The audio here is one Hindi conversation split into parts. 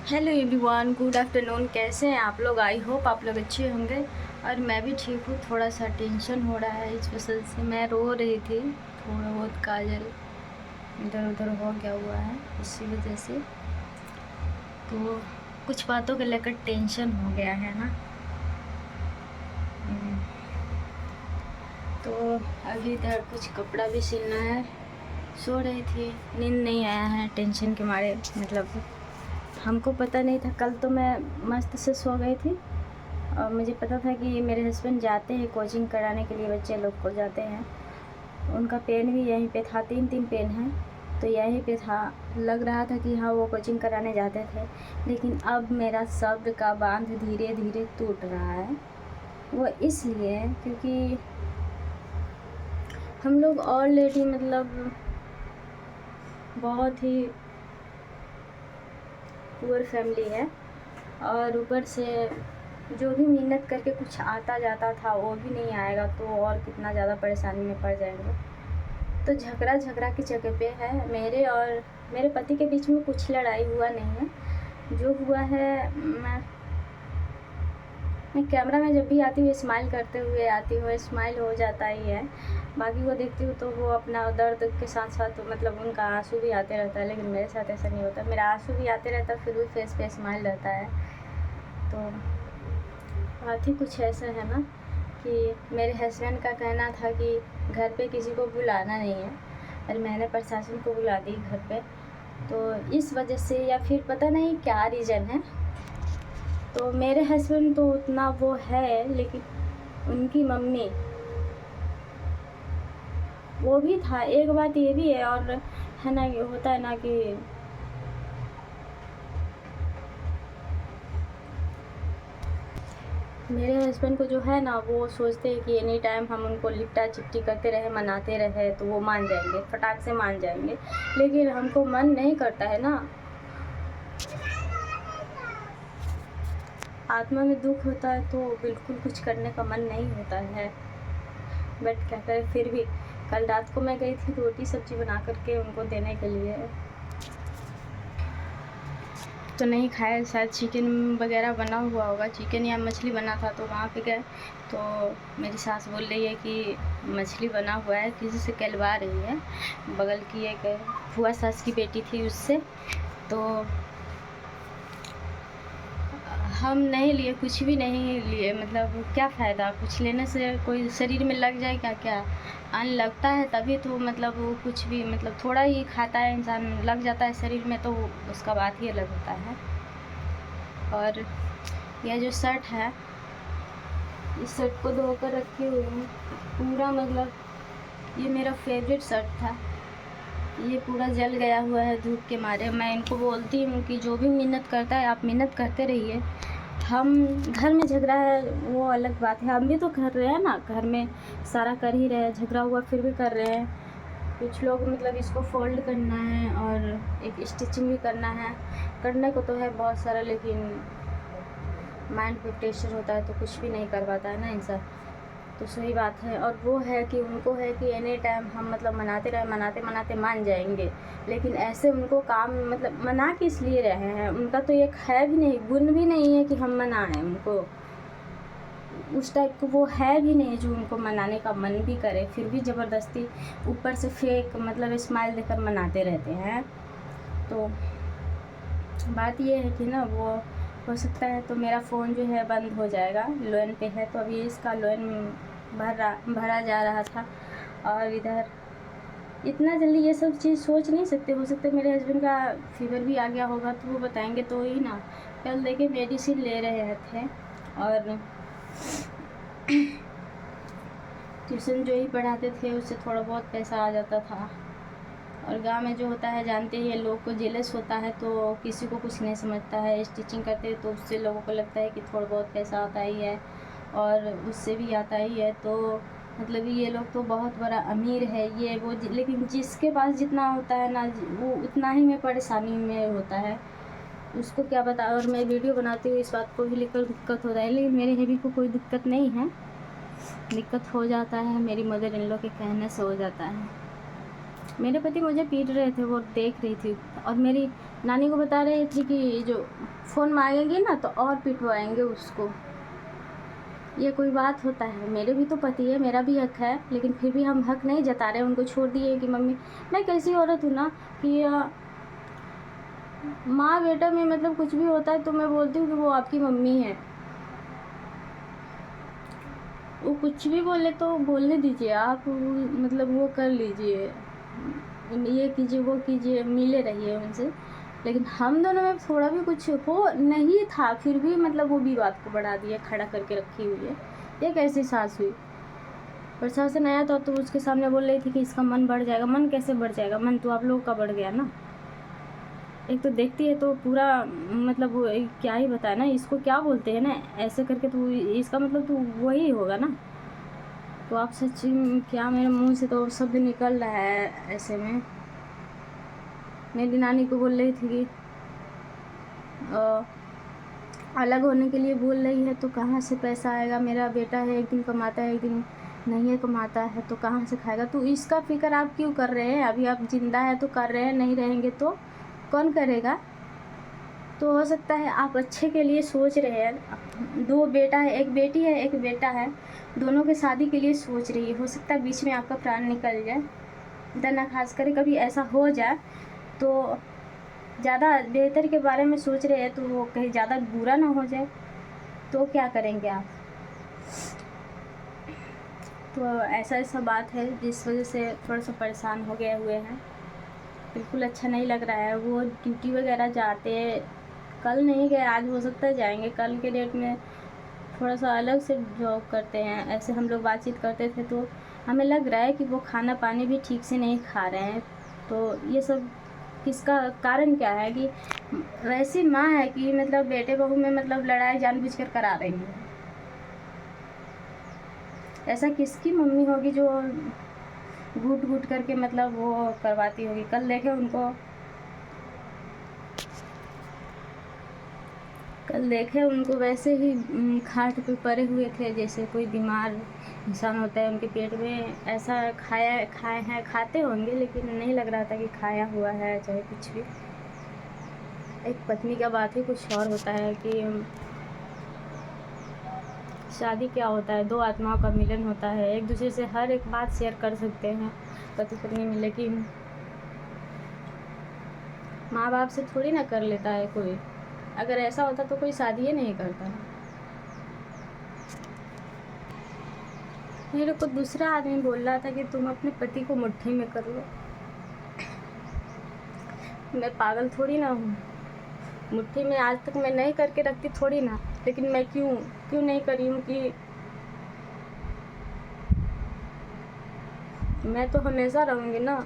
Hello everyone, good afternoon. कैसे हैं आप लोग? आई होप आप लोग अच्छे होंगे और मैं भी ठीक हूँ। थोड़ा सा टेंशन हो रहा है, इस वजह से मैं रो रही थी। थोड़ा बहुत काजल इधर उधर हो गया हुआ है, इसी वजह से तो कुछ बातों को लेकर टेंशन हो गया है ना। तो अभी इधर कुछ कपड़ा भी सिलना है। सो रही थी, नींद नहीं आया है टेंशन के मारे। मतलब हमको पता नहीं था, कल तो मैं मस्त से सो गई थी और मुझे पता था कि मेरे हस्बैंड जाते हैं कोचिंग कराने के लिए, बच्चे लोग को जाते हैं। उनका पेन भी यहीं पे था, 3 पेन हैं तो यहीं पे था। लग रहा था कि हाँ वो कोचिंग कराने जाते थे, लेकिन अब मेरा सब्र का बांध धीरे धीरे टूट रहा है। वो इसलिए क्योंकि हम लोग ऑलरेडी मतलब बहुत ही पुअर फैमिली है और ऊपर से जो भी मेहनत करके कुछ आता जाता था वो भी नहीं आएगा तो और कितना ज़्यादा परेशानी में पड़ जाएंगे। तो झगड़ा की जगह पे है। मेरे और मेरे पति के बीच में कुछ लड़ाई हुआ नहीं है। जो हुआ है, मैं कैमरा में जब भी आती हूँ स्माइल करते हुए आती हूँ, स्माइल हो जाता ही है। बाकी को देखती हूँ तो वो अपना दर्द के साथ साथ मतलब उनका आंसू भी आते रहता है, लेकिन मेरे साथ ऐसा नहीं होता। मेरा आंसू भी आते रहता है, फिर भी फेस पे स्माइल रहता है। तो बात ही कुछ ऐसा है ना कि मेरे हस्बैंड का कहना था कि घर पे किसी को बुलाना नहीं है और मैंने प्रशासन को बुला दी घर पे। तो इस वजह से या फिर पता नहीं क्या रीज़न है। तो मेरे हस्बैंड तो उतना वो है, लेकिन उनकी मम्मी वो भी था। एक बात ये भी है और है ना, ये होता है ना कि मेरे हस्बैंड को जो है ना, वो सोचते हैं कि एनी टाइम हम उनको लिपटा चिपटी करते रहे, मनाते रहे तो वो मान जाएंगे, फटाक से मान जाएंगे। लेकिन हमको मन नहीं करता है ना, आत्मा में दुख होता है तो बिल्कुल कुछ करने का मन नहीं होता है। बट क्या करें, फिर भी कल रात को मैं गई थी रोटी सब्जी बना करके उनको देने के लिए, तो नहीं खाया। शायद चिकन वगैरह बना हुआ होगा, चिकन या मछली बना था। तो वहाँ पे गए तो मेरी सास बोल रही है कि मछली बना हुआ है, किसी से कहलवा रही है। बगल की एक फुआ सास की बेटी थी उससे। तो हम नहीं लिए, कुछ भी नहीं लिए। मतलब क्या फ़ायदा, कुछ लेने से कोई शरीर में लग जाए क्या? क्या अन्न लगता है तभी तो मतलब वो कुछ भी मतलब थोड़ा ही खाता है इंसान, लग जाता है शरीर में तो उसका बात ही अलग होता है। और यह जो शर्ट है, इस शर्ट को धोकर रखी हुई हूँ पूरा। मतलब ये मेरा फेवरेट शर्ट था, ये पूरा जल गया हुआ है धूप के मारे। मैं इनको बोलती हूँ कि जो भी मेहनत करता है आप मेहनत करते रहिए। हम घर में झगड़ा है वो अलग बात है, हम भी तो कर रहे हैं ना, घर में सारा कर ही रहे हैं, झगड़ा हुआ फिर भी कर रहे हैं। कुछ लोग मतलब इसको फोल्ड करना है और एक स्टिचिंग भी करना है। करने को तो है बहुत सारा, लेकिन माइंड पे प्रेशर होता है तो कुछ भी नहीं कर पाता है ना इंसान। तो सही बात है। और वो है कि उनको है कि एनी टाइम हम मतलब मनाते रहे, मनाते मनाते मान जाएंगे। लेकिन ऐसे उनको काम मतलब मना किस लिए रहे हैं? उनका तो एक है भी नहीं, गुण भी नहीं है कि हम मनाएं उनको। उस टाइप को वो है भी नहीं जो उनको मनाने का मन भी करे, फिर भी ज़बरदस्ती ऊपर से फेक मतलब स्माइल देकर मनाते रहते हैं। तो बात ये है कि ना, वो हो सकता है तो मेरा फ़ोन जो है बंद हो जाएगा। लोन पे है तो अभी इसका लोन भरा जा रहा था। और इधर इतना जल्दी ये सब चीज़ सोच नहीं सकते। हो सकता है मेरे हस्बैंड का फीवर भी आ गया होगा तो वो बताएंगे तो ही ना। कल देखिए मेडिसिन ले रहे थे और ट्यूशन जो ही पढ़ाते थे उससे थोड़ा बहुत पैसा आ जाता था। और गांव में जो होता है जानते ही, लोग को जेलस होता है तो किसी को कुछ नहीं समझता है। स्टिचिंग करते हैं तो उससे लोगों को लगता है कि थोड़ा बहुत पैसा आता ही है और उससे भी आता ही है। तो मतलब ये लोग तो बहुत बड़ा अमीर है ये वो, लेकिन जिसके पास जितना होता है ना वो उतना ही में परेशानी में होता है, उसको क्या बता। और मैं वीडियो बनाती हूँ इस बात को भी लेकर दिक्कत होता है, लेकिन मेरे हेवी को कोई दिक्कत नहीं है। दिक्कत हो जाता है मेरी मदर इन लॉ के कहने से हो जाता है। मेरे पति मुझे पीट रहे थे, वो देख रही थी। और मेरी नानी को बता रही थी कि जो फ़ोन मांगेगी ना तो और पिटवाएंगे उसको। ये कोई बात होता है? मेरे भी तो पति है, मेरा भी हक है, लेकिन फिर भी हम हक नहीं जता रहे, उनको छोड़ दिए कि मम्मी। मैं कैसी औरत हूँ ना कि माँ बेटा में मतलब कुछ भी होता है तो मैं बोलती हूँ कि वो आपकी मम्मी है। वो कुछ भी बोले तो बोलने दीजिए आप, मतलब वो कर लीजिए, ये कीजिए वो कीजिए, मिले रहिए उनसे। लेकिन हम दोनों में थोड़ा भी कुछ हो नहीं था, फिर भी मतलब वो भी बात को बढ़ा दिया, खड़ा करके रखी हुई है। ये कैसी सास हुई? प्रशासन आया तो उसके सामने बोल रही थी कि इसका मन बढ़ जाएगा। मन कैसे बढ़ जाएगा? मन तो आप लोगों का बढ़ गया ना। एक तो देखती है तो पूरा मतलब वो क्या ही बताए ना, इसको क्या बोलते हैं ना, ऐसे करके तो इसका मतलब तो वही होगा ना। तो आप सच क्या, मेरे मुंह से तो शब्द निकल रहा है ऐसे में। मेरी नानी को बोल रही थी कि अलग होने के लिए बोल रही है तो कहाँ से पैसा आएगा? मेरा बेटा है, एक दिन कमाता है एक दिन नहीं है कमाता है, तो कहाँ से खाएगा? तो इसका फिक्र आप क्यों कर रहे हैं? अभी आप जिंदा है तो कर रहे हैं, नहीं रहेंगे तो कौन करेगा? तो हो सकता है आप अच्छे के लिए सोच रहे हैं। 2 बेटा है, एक बेटी है एक बेटा है, दोनों के शादी के लिए सोच रही है। हो सकता है बीच में आपका प्राण निकल जाए, खुदा ना खास करे कभी ऐसा हो जाए तो ज़्यादा बेहतर के बारे में सोच रहे हैं तो वो कहीं ज़्यादा बुरा ना हो जाए तो क्या करेंगे आप? तो ऐसा बात है जिस वजह से थोड़ा सा परेशान हो गए हुए हैं। बिल्कुल अच्छा नहीं लग रहा है। वो ड्यूटी वगैरह जाते, कल नहीं गए, आज हो सकता है जाएंगे। कल के डेट में थोड़ा सा अलग से जॉब करते हैं। ऐसे हम लोग बातचीत करते थे तो हमें लग रहा है कि वो खाना पानी भी ठीक से नहीं खा रहे हैं। तो ये सब किसका कारण क्या है कि वैसी माँ है कि मतलब बेटे बहू में मतलब लड़ाई जानबूझकर करा रही है। ऐसा किसकी मम्मी होगी जो घूट घूट करके मतलब वो करवाती होगी? कल देखे उनको वैसे ही खाट पे पड़े हुए थे जैसे कोई बीमार इंसान होता है। उनके पेट में ऐसा खाए हैं, खाते होंगे लेकिन नहीं लग रहा था कि खाया हुआ है चाहे कुछ भी। एक पत्नी का बात ही कुछ और होता है कि शादी क्या होता है, 2 आत्माओं का मिलन होता है। एक दूसरे से हर एक बात शेयर कर सकते हैं पति पत्नी में, लेकिन माँ बाप से थोड़ी ना कर लेता है कोई। अगर ऐसा होता तो कोई शादी ही नहीं करता ना। मेरे को दूसरा आदमी बोल रहा था कि तुम अपने पति को मुट्ठी में कर लो। मैं पागल थोड़ी ना हूँ, मुट्ठी में आज तक मैं नहीं करके रखती थोड़ी ना, लेकिन मैं क्यों नहीं करी हूँ कि मैं तो हमेशा रहूँगी ना।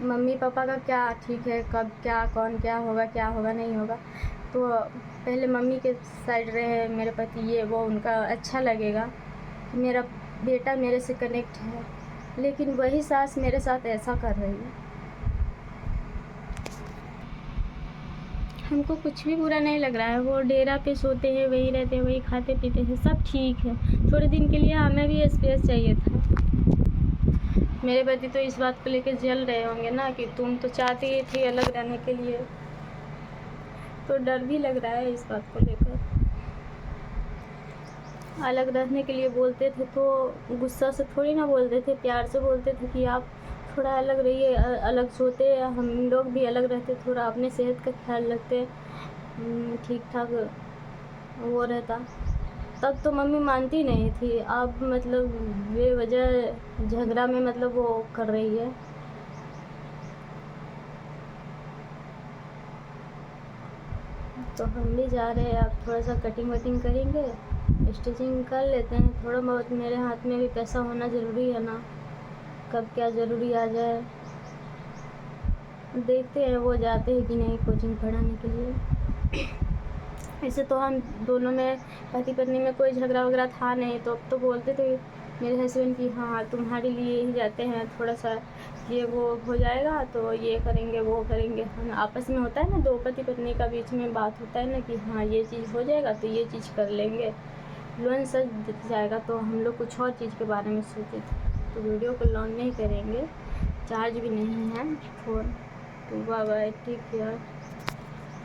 मम्मी पापा का क्या ठीक है, कब क्या कौन क्या होगा नहीं होगा, तो पहले मम्मी के साइड रहे मेरे पति, ये वो उनका अच्छा लगेगा कि मेरा बेटा मेरे से कनेक्ट है। लेकिन वही सास मेरे साथ ऐसा कर रही है। हमको कुछ भी बुरा नहीं लग रहा है। वो डेरा पे सोते हैं, वही रहते हैं, वही खाते पीते हैं, सब ठीक है। थोड़े दिन के लिए हमें भी स्पेस चाहिए था। मेरे पति तो इस बात को लेकर जल रहे होंगे ना कि तुम तो चाहती ही थी अलग रहने के लिए। तो डर भी लग रहा है इस बात को लेकर। अलग रहने के लिए बोलते थे तो गुस्सा से थोड़ी ना बोलते थे, प्यार से बोलते थे कि आप थोड़ा अलग रहिए, अलग सोते, हम लोग भी अलग रहते, थोड़ा अपने सेहत का ख्याल रखते, ठीक ठाक वो रहता। तब तो मम्मी मानती नहीं थी। अब मतलब बेवजह झगड़ा में मतलब वो कर रही है। तो हम भी जा रहे हैं, अब थोड़ा सा कटिंग वटिंग करेंगे, स्टिचिंग कर लेते हैं। थोड़ा बहुत मेरे हाथ में भी पैसा होना ज़रूरी है ना, कब क्या ज़रूरी आ जाए। देखते हैं वो जाते हैं कि नहीं कोचिंग पढ़ाने के लिए। ऐसे तो हम दोनों में पति पत्नी में कोई झगड़ा वगैरह था नहीं, तो अब तो बोलते थे मेरे हस्बैंड कि हाँ तुम्हारे लिए ही जाते हैं, थोड़ा सा ये वो हो जाएगा तो ये करेंगे वो करेंगे। हम आपस में होता है ना, 2 पति पत्नी का बीच में बात होता है ना कि हाँ ये चीज़ हो जाएगा तो ये चीज़ कर लेंगे, लोन सच जाएगा। तो हम लोग कुछ और चीज़ के बारे में सोचे थे। तो वीडियो को लॉन्च नहीं करेंगे, चार्ज भी नहीं है फ़ोन। तो बाय बाय, टेक केयर।